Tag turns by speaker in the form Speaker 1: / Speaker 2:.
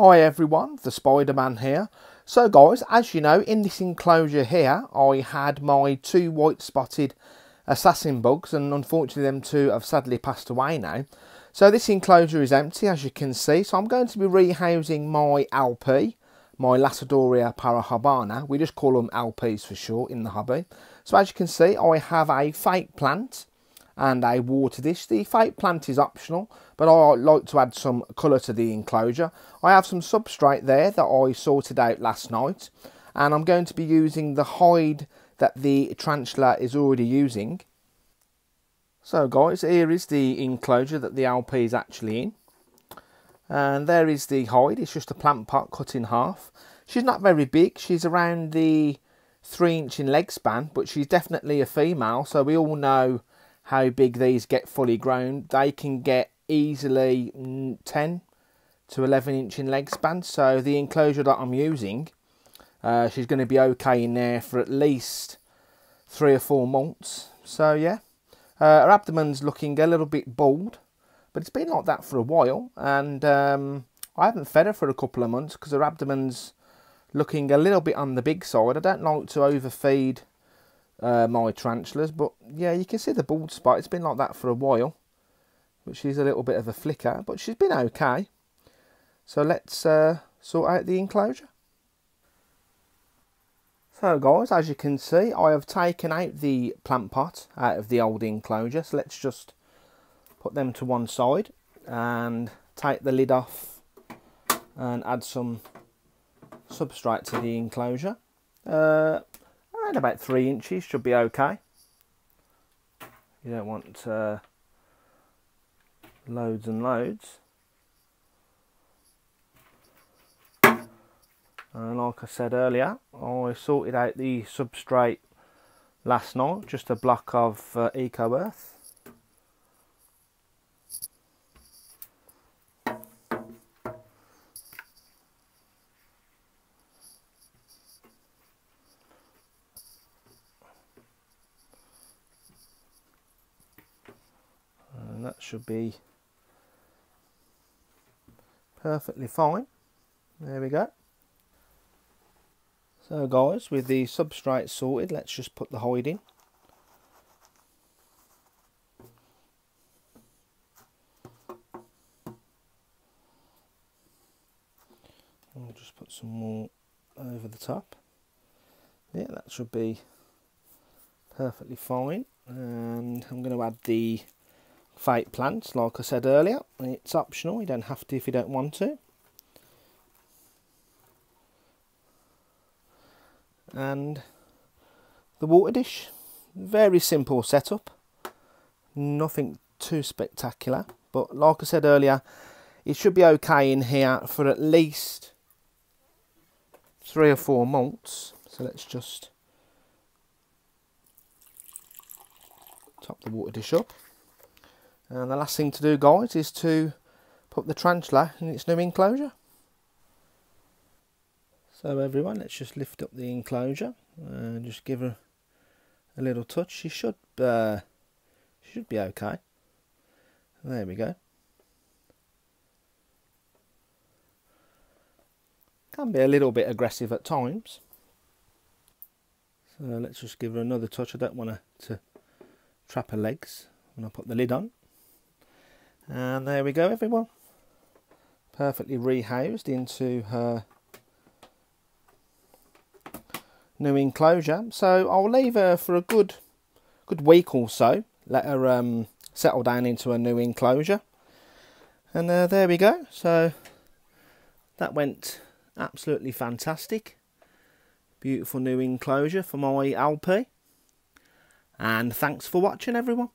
Speaker 1: Hi everyone, the Spiderman here. So guys, as you know, in this enclosure here, I had my 2 white spotted assassin bugs, and unfortunately them 2 have sadly passed away now. So this enclosure is empty, as you can see. So I'm going to be rehousing my LP, my Lasiodora Parahybana. We just call them LPs for short in the hobby. So as you can see, I have a fake plant and a water dish. The fake plant is optional, but I like to add some colour to the enclosure. I have some substrate there that I sorted out last night, and I'm going to be using the hide that the tarantula is already using. So guys, here is the enclosure that the LP is actually in, and there is the hide. It's just a plant pot cut in half. She's not very big, she's around the 3-inch in leg span, but she's definitely a female, so we all know how big these get fully grown. They can get easily 10 to 11 inch in leg span. So the enclosure that I'm using, she's going to be okay in there for at least 3 or 4 months. So yeah, her abdomen's looking a little bit bald, but it's been like that for a while, and I haven't fed her for a couple of months because her abdomen's looking a little bit on the big side. I don't like to overfeed my tarantulas, but yeah, you can see the bald spot. It's been like that for a while, but she's a little bit of a flicker, but she's been okay. So let's sort out the enclosure. So guys, as you can see, I have taken out the plant pot out of the old enclosure, so let's just put them to one side and take the lid off and add some substrate to the enclosure. Around about 3 inches should be okay. You don't want loads and loads. And like I said earlier, I sorted out the substrate last night, just a block of Eco Earth. And that should be perfectly fine. There we go. So guys, with the substrate sorted, let's just put the hide in. I'll just put some more over the top. Yeah, that should be perfectly fine. And I'm going to add the fake plants, like I said earlier. It's optional, you don't have to if you don't want to. And the water dish, very simple setup, nothing too spectacular, but like I said earlier, it should be okay in here for at least 3 or 4 months. So let's just top the water dish up, and the last thing to do guys is to put the tarantula in its new enclosure. So everyone, let's just lift up the enclosure and just give her a little touch. She should be okay. There we go. Can be a little bit aggressive at times. So let's just give her another touch. I don't want her to trap her legs when I put the lid on. And there we go everyone. Perfectly rehoused into her new enclosure. So I'll leave her for a good week or so, let her settle down into a new enclosure, and there we go. So that went absolutely fantastic. Beautiful new enclosure for my LP, and thanks for watching everyone.